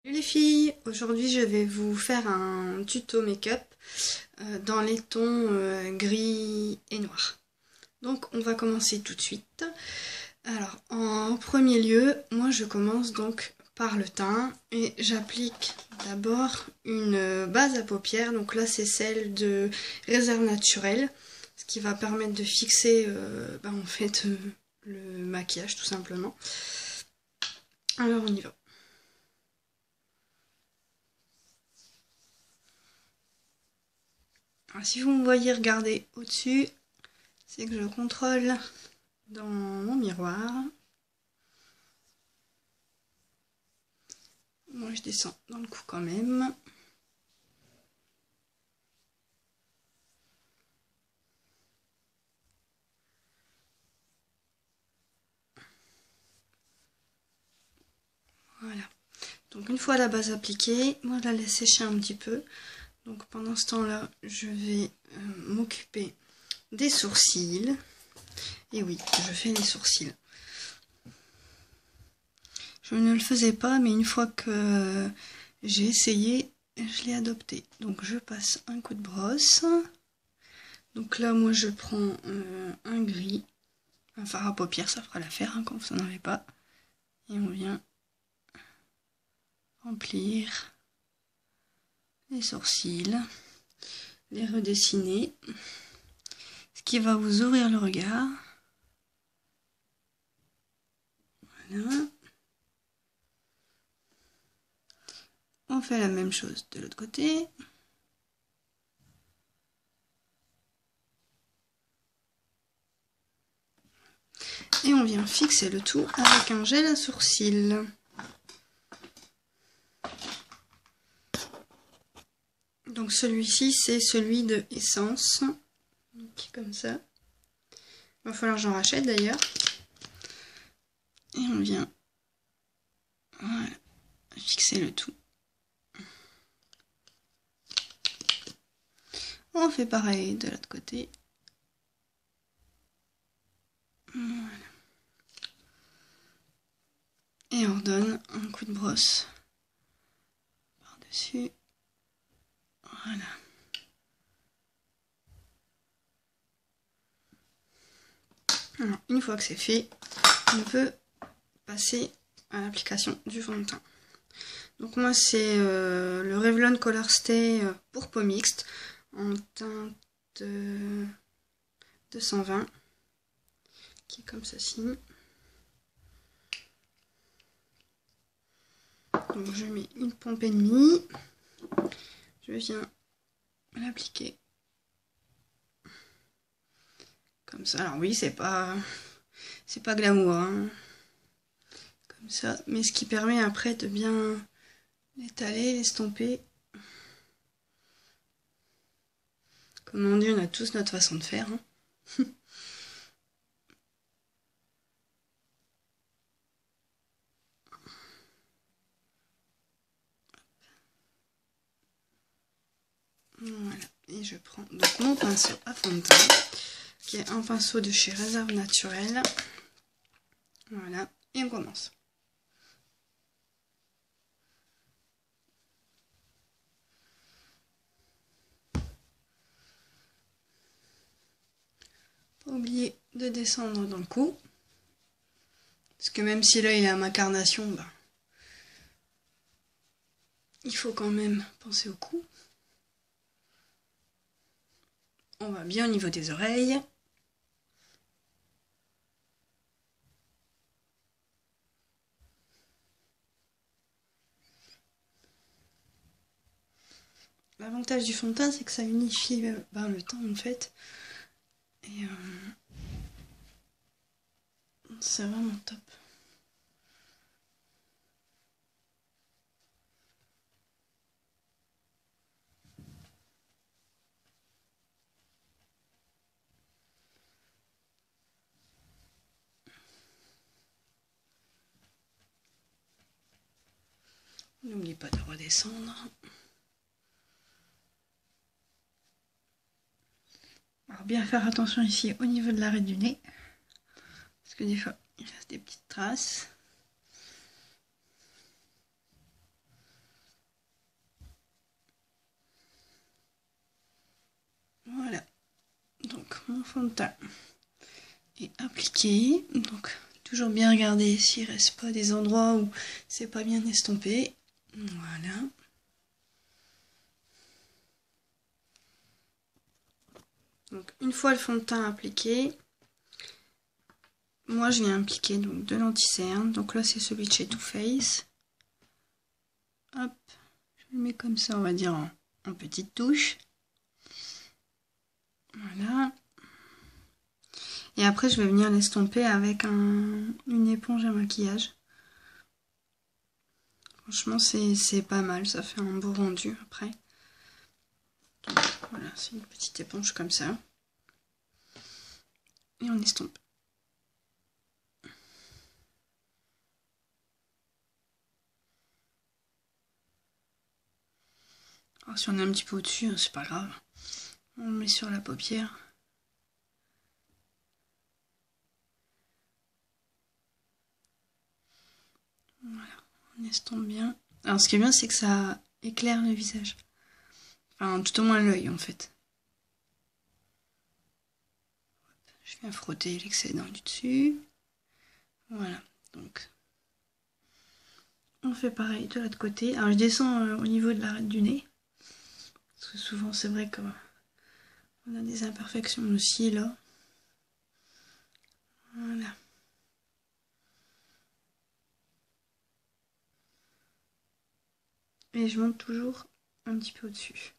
Salut les filles, aujourd'hui je vais vous faire un tuto make-up dans les tons gris et noir. Donc on va commencer tout de suite. Alors en premier lieu, moi je commence donc par le teint et j'applique d'abord une base à paupières. Donc là c'est celle de Réserve Naturelle, ce qui va permettre de fixer en fait le maquillage tout simplement. Alors on y va. Alors, si vous me voyez regarder au-dessus, c'est que je contrôle dans mon miroir. Moi je descends dans le cou quand même. Voilà. Donc une fois la base appliquée, moi je la laisse sécher un petit peu. Donc pendant ce temps-là, je vais m'occuper des sourcils. Et oui, je fais les sourcils. Je ne le faisais pas, mais une fois que j'ai essayé, je l'ai adopté. Donc je passe un coup de brosse. Donc là, moi je prends un gris. Un fard à paupières, ça fera l'affaire hein, quand vous n'en avez pas. Et on vient remplir les sourcils, les redessiner, ce qui va vous ouvrir le regard. Voilà. On fait la même chose de l'autre côté. Et on vient fixer le tout avec un gel à sourcils. Donc celui-ci, c'est celui de Essence. Qui est comme ça. Il va falloir que j'en rachète d'ailleurs. Et on vient voilà, fixer le tout. On fait pareil de l'autre côté. Voilà. Et on redonne un coup de brosse par-dessus. Voilà. Alors, une fois que c'est fait, on peut passer à l'application du fond de teint. Donc moi c'est le Revlon Color Stay pour peau mixte en teinte 220 qui est comme ceci. Donc je mets une pompe et demie, je viens l'appliquer comme ça. Alors oui, c'est pas glamour hein, comme ça, mais ce qui permet après de bien l'étaler, l'estomper. Comme on dit, on a tous notre façon de faire. Hein. Voilà, et je prends donc mon pinceau à fond de teint, qui est un pinceau de chez Réserve Naturelle. Voilà, et on commence. Pas oublier de descendre dans le cou, parce que même si là il est à ma carnation, bah, il faut quand même penser au cou. On va bien au niveau des oreilles. L'avantage du fond de teint, c'est que ça unifie le teint en fait. Et c'est vraiment top. N'oublie pas de redescendre. Alors bien faire attention ici au niveau de l'arrêt du nez, parce que des fois il reste des petites traces. mon fond de teint est appliqué. Donc toujours bien regarder s'il ne reste pas des endroits où c'est pas bien estompé. Voilà. Donc une fois le fond de teint appliqué, moi je viens appliquer donc de l'anti-cerne. Donc là c'est celui de chez Too Faced. Hop, je le mets comme ça, on va dire en petite touche. Voilà. Et après je vais venir l'estomper avec une éponge à maquillage. Franchement c'est pas mal, ça fait un beau rendu après. Donc, voilà, c'est une petite éponge comme ça. Et on estompe. Alors si on est un petit peu au-dessus, c'est pas grave. On le met sur la paupière. Voilà, on estompe bien. Alors ce qui est bien, c'est que ça éclaire le visage. Enfin, tout au moins l'œil en fait. Je viens frotter l'excédent du dessus. Voilà, donc on fait pareil de l'autre côté. Alors je descends au niveau de l'arête du nez. Parce que souvent c'est vrai qu'on a des imperfections aussi là. Voilà. Et je monte toujours un petit peu au-dessus.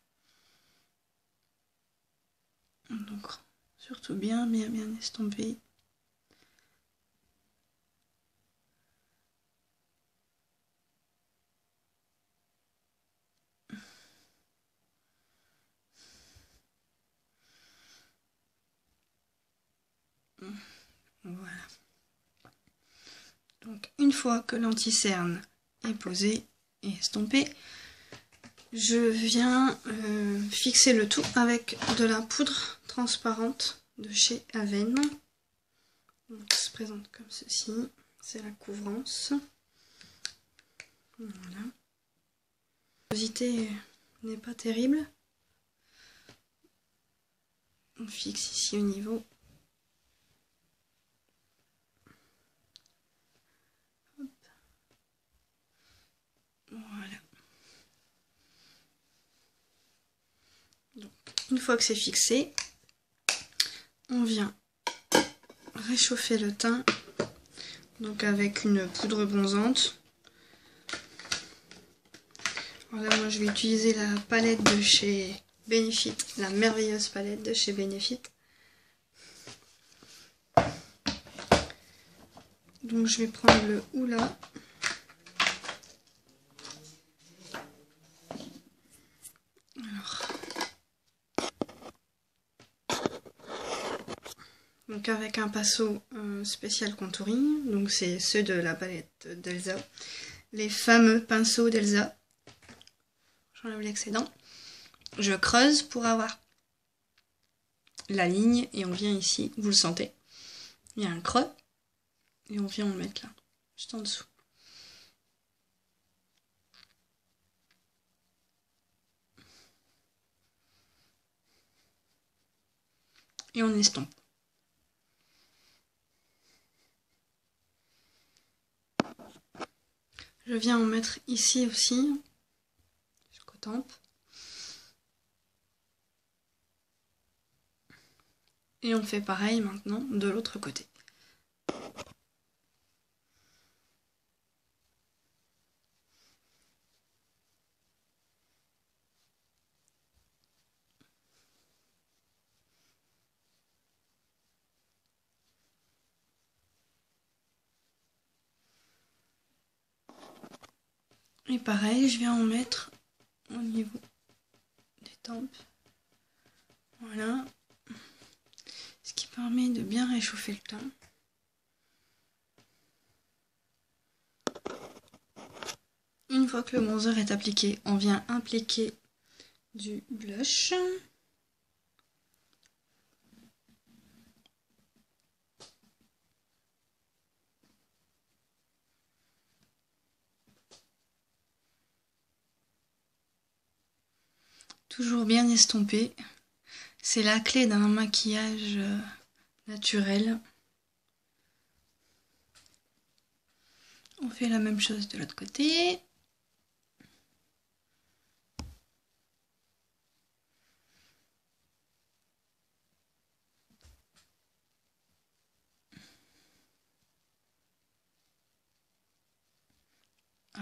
Donc surtout bien estomper. Voilà. Donc une fois que l'anti-cerne est posé et estompé, je viens fixer le tout avec de la poudre transparente de chez Aven. Donc, ça se présente comme ceci, c'est la couvrance. Voilà. La viscosité n'est pas terrible. On fixe ici au niveau. Hop. Voilà. Donc, une fois que c'est fixé, on vient réchauffer le teint donc avec une poudre bronzante. Alors là, moi je vais utiliser la palette de chez Benefit, la merveilleuse palette de chez Benefit. Donc je vais prendre le Hoola. Donc avec un pinceau spécial contouring, donc c'est ceux de la palette d'Elsa, les fameux pinceaux d'Elsa. J'enlève l'excédent. Je creuse pour avoir la ligne et on vient ici, vous le sentez, il y a un creux et on vient en mettre là, juste en dessous. Et on estompe. Je viens en mettre ici aussi, jusqu'aux tempes. Et on fait pareil maintenant de l'autre côté. Et pareil, je viens en mettre au niveau des tempes. Voilà. Ce qui permet de bien réchauffer le teint. Une fois que le bronzer est appliqué, on vient appliquer du blush. Toujours bien estompé. C'est la clé d'un maquillage naturel. On fait la même chose de l'autre côté.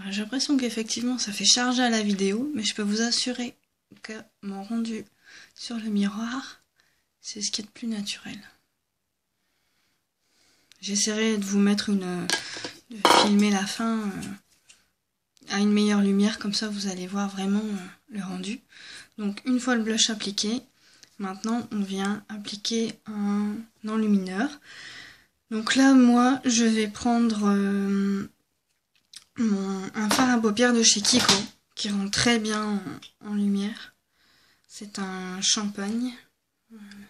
J'ai l'impression qu'effectivement ça fait charger à la vidéo, mais je peux vous assurer que mon rendu sur le miroir, c'est ce qui est de plus naturel. J'essaierai de vous mettre de filmer la fin à une meilleure lumière, comme ça vous allez voir vraiment le rendu. Donc une fois le blush appliqué, maintenant on vient appliquer un enlumineur. Donc là moi je vais prendre un fard à paupières de chez Kiko, qui rend très bien en lumière. C'est un champagne. Voilà.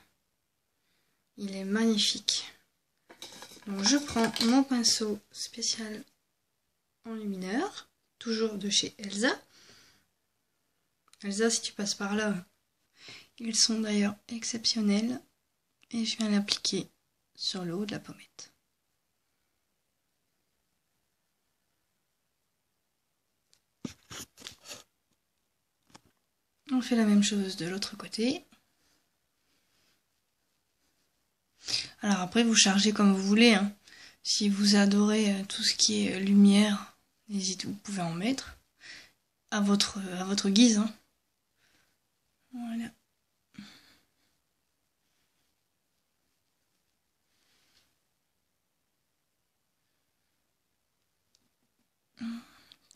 Il est magnifique. Donc je prends mon pinceau spécial enlumineur, toujours de chez Elsa. Elsa, si tu passes par là, ils sont d'ailleurs exceptionnels. Et je viens l'appliquer sur le haut de la pommette. On fait la même chose de l'autre côté. Alors après, vous chargez comme vous voulez, hein. Si vous adorez tout ce qui est lumière, n'hésitez, vous pouvez en mettre à votre guise, hein. Voilà.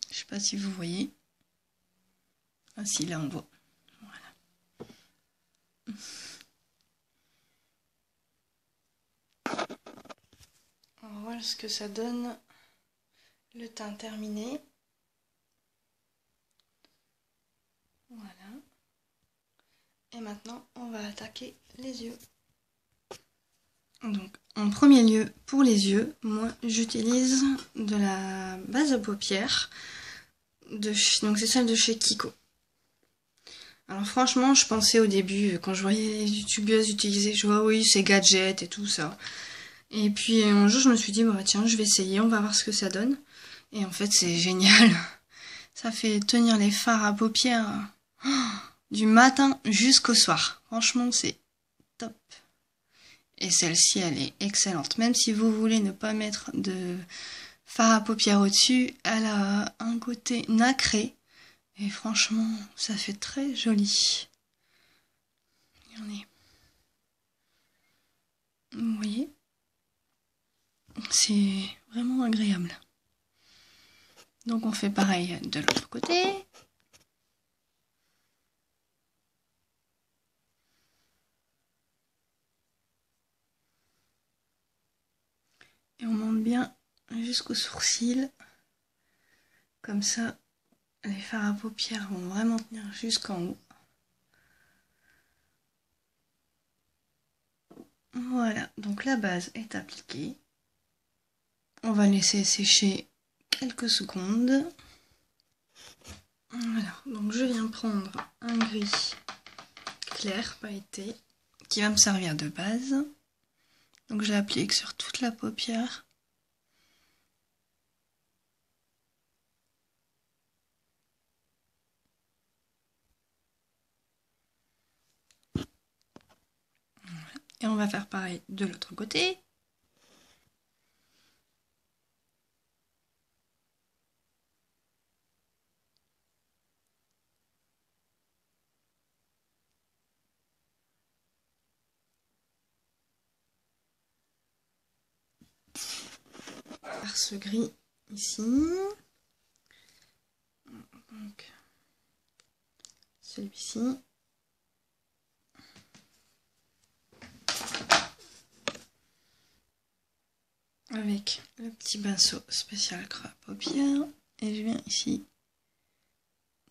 Je sais pas si vous voyez. Ah si, là on voit. Voilà. On voit ce que ça donne. Le teint terminé. Voilà. Et maintenant, on va attaquer les yeux. Donc, en premier lieu, pour les yeux, moi, j'utilise de la base à paupières. Donc, c'est celle de chez Kiko. Alors, franchement, je pensais au début, quand je voyais les youtubeuses utiliser, je vois, oui, c'est gadget et tout ça. Et puis, un jour, je me suis dit, bah, tiens, je vais essayer, on va voir ce que ça donne. Et en fait, c'est génial. Ça fait tenir les fards à paupières du matin jusqu'au soir. Franchement, c'est top. Et celle-ci, elle est excellente. Même si vous voulez ne pas mettre de fard à paupières au-dessus, elle a un côté nacré. Et franchement, ça fait très joli. Regardez. Vous voyez? C'est vraiment agréable. Donc on fait pareil de l'autre côté. Et on monte bien jusqu'aux sourcils. Comme ça, les fards à paupières vont vraiment tenir jusqu'en haut. Voilà, donc la base est appliquée. On va laisser sécher quelques secondes. Voilà, donc je viens prendre un gris clair pailleté qui va me servir de base. Donc je l'applique sur toute la paupière. Et on va faire pareil de l'autre côté. Par ce gris ici. Donc celui-ci. Avec le petit pinceau spécial creux à paupières. Et je viens ici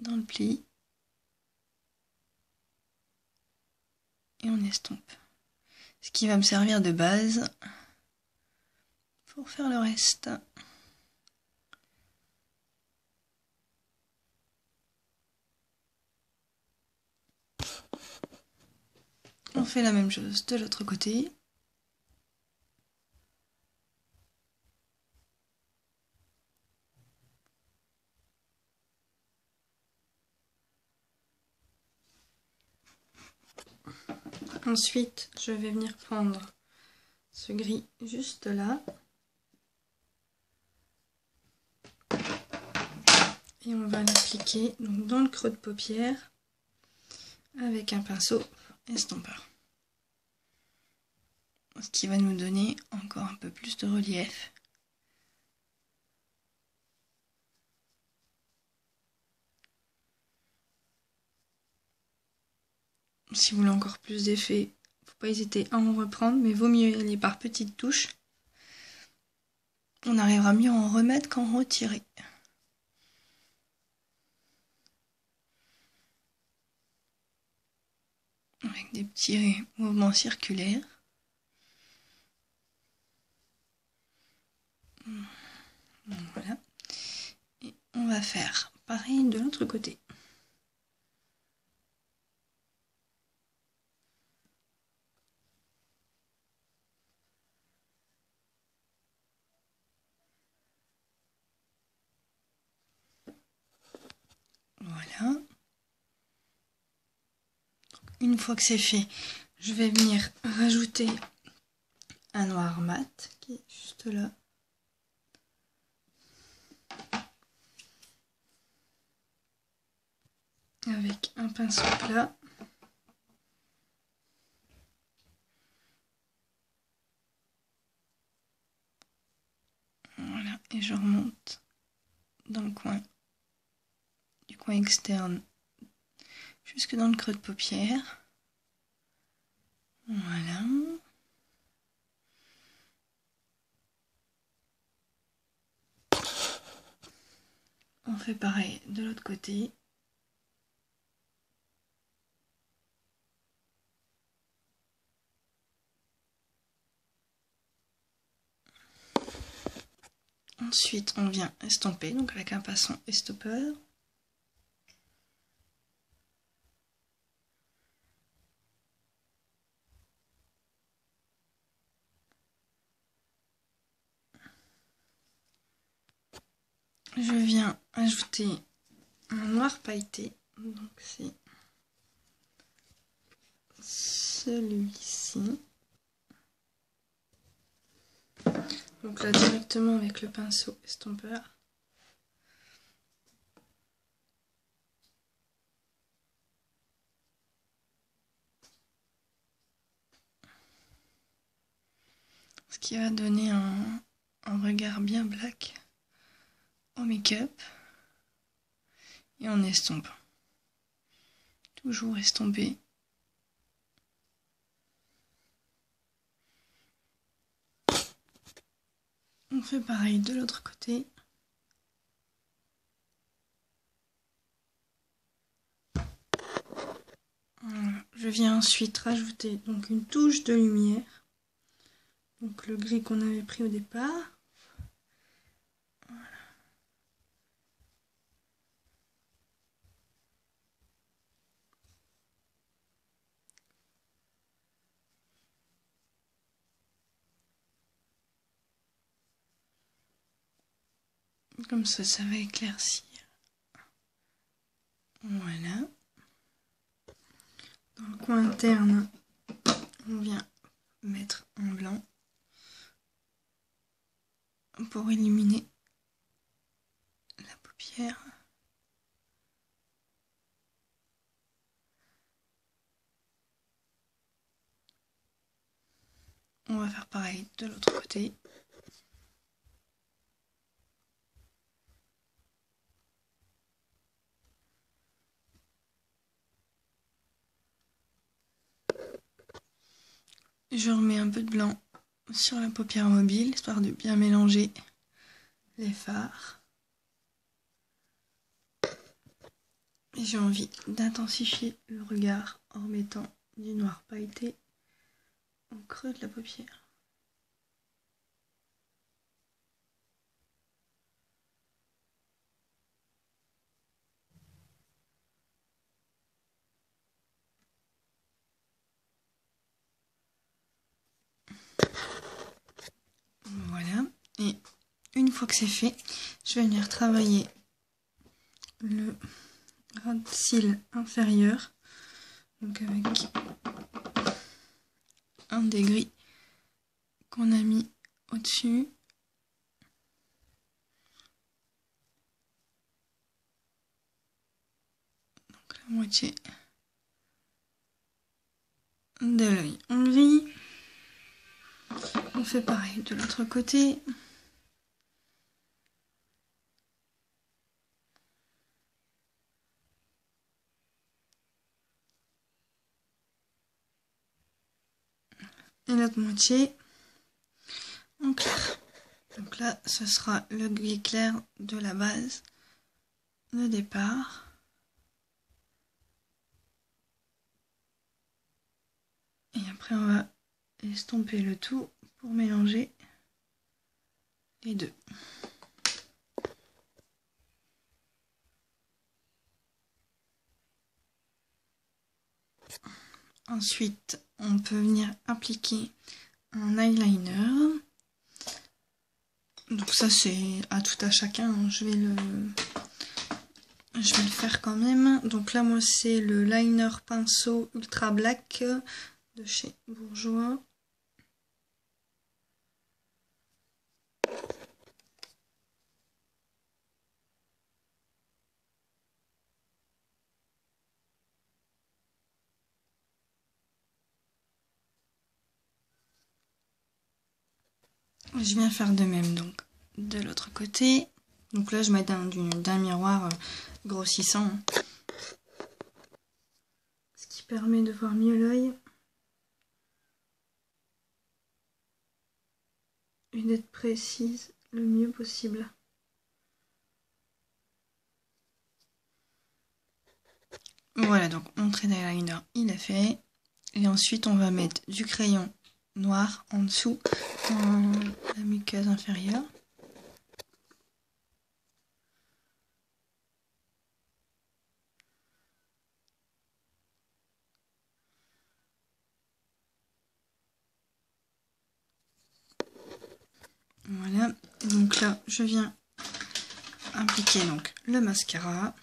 dans le pli. Et on estompe. Ce qui va me servir de base pour faire le reste. On fait la même chose de l'autre côté. Ensuite, je vais venir prendre ce gris juste là. Et on va l'appliquer donc dans le creux de paupière avec un pinceau estompeur. Ce qui va nous donner encore un peu plus de relief. Si vous voulez encore plus d'effet, faut pas hésiter à en reprendre, mais vaut mieux y aller par petites touches. On arrivera mieux à en remettre qu'en retirer. Avec des petits mouvements circulaires. Voilà. Et on va faire pareil de l'autre côté. Voilà. Une fois que c'est fait, je vais venir rajouter un noir mat qui est juste là. Avec un pinceau plat. Voilà, et je remonte dans le coin, du coin externe, jusque dans le creux de paupière. Voilà. On fait pareil de l'autre côté. Ensuite, on vient estomper, donc avec un pinceau estompeur. Je viens ajouter un noir pailleté, donc c'est celui-ci. Donc là directement avec le pinceau estompeur. Ce qui va donner un regard bien black au make-up. Et on estompe. Toujours estomper. On fait pareil de l'autre côté. Voilà. Je viens ensuite rajouter donc une touche de lumière. Donc le gris qu'on avait pris au départ. Voilà. Comme ça va éclaircir. Voilà. Dans le coin interne, on vient mettre un blanc pour illuminer la paupière. On va faire pareil de l'autre côté. Je remets un peu de blanc sur la paupière mobile, histoire de bien mélanger les fards. Et j'ai envie d'intensifier le regard en mettant du noir pailleté au creux de la paupière. Et une fois que c'est fait, je vais venir travailler le ras de cils inférieur. Donc avec un des gris qu'on a mis au-dessus. Donc la moitié de l'œil en gris. On fait pareil de l'autre côté. Et l'autre moitié en clair. Donc là, ce sera le gris clair de la base de départ. Et après, on va estomper le tout pour mélanger les deux. Ensuite, on peut venir appliquer un eyeliner. Donc ça, c'est à tout à chacun, hein. Je vais le faire quand même. Donc là, moi, c'est le liner pinceau Ultra Black de chez Bourjois. Je viens faire de même donc de l'autre côté. Donc là, je mets d'un miroir grossissant, ce qui permet de voir mieux l'œil et d'être précise le mieux possible. Voilà, donc mon trait d'eyeliner, il est fait. Et ensuite, on va mettre du crayon noir en dessous, dans la muqueuse inférieure. Voilà, et donc là, je viens appliquer donc le mascara.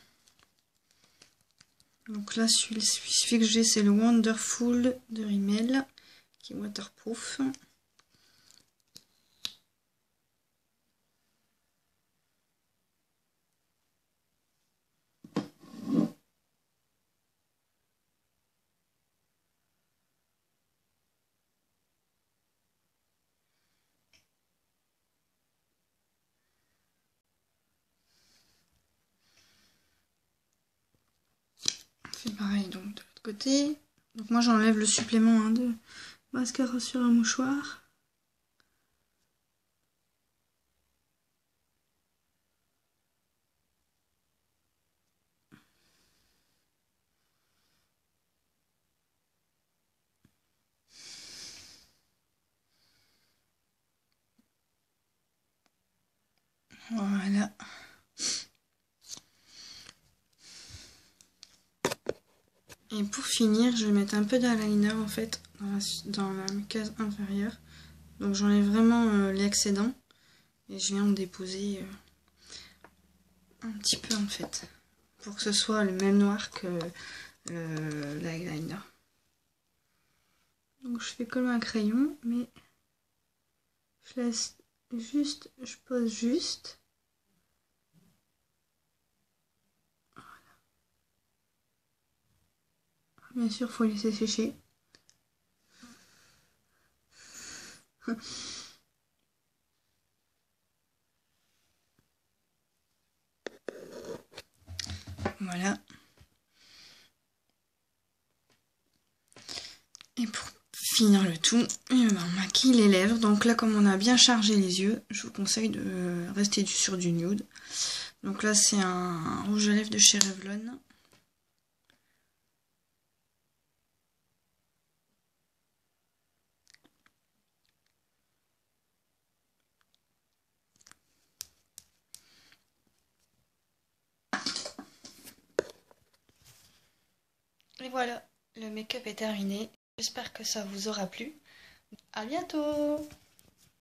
Donc là, celui que j'ai, c'est le Wonderful de Rimmel, qui est waterproof. C'est pareil donc de l'autre côté. Donc moi j'enlève le supplément de mascara sur un mouchoir. Voilà. Et pour finir, je vais mettre un peu d'eyeliner en fait dans la muqueuse inférieure. Donc j'enlève vraiment l'excédent et je viens en déposer un petit peu en fait, pour que ce soit le même noir que l'eyeliner. Donc je fais comme un crayon, mais je laisse juste, je pose juste. Bien sûr, il faut laisser sécher. Voilà. Et pour finir le tout, on maquille les lèvres. Donc là, comme on a bien chargé les yeux, je vous conseille de rester sur du nude. Donc là, c'est un rouge à lèvres de chez Revlon. Et voilà, le make-up est terminé. J'espère que ça vous aura plu. À bientôt!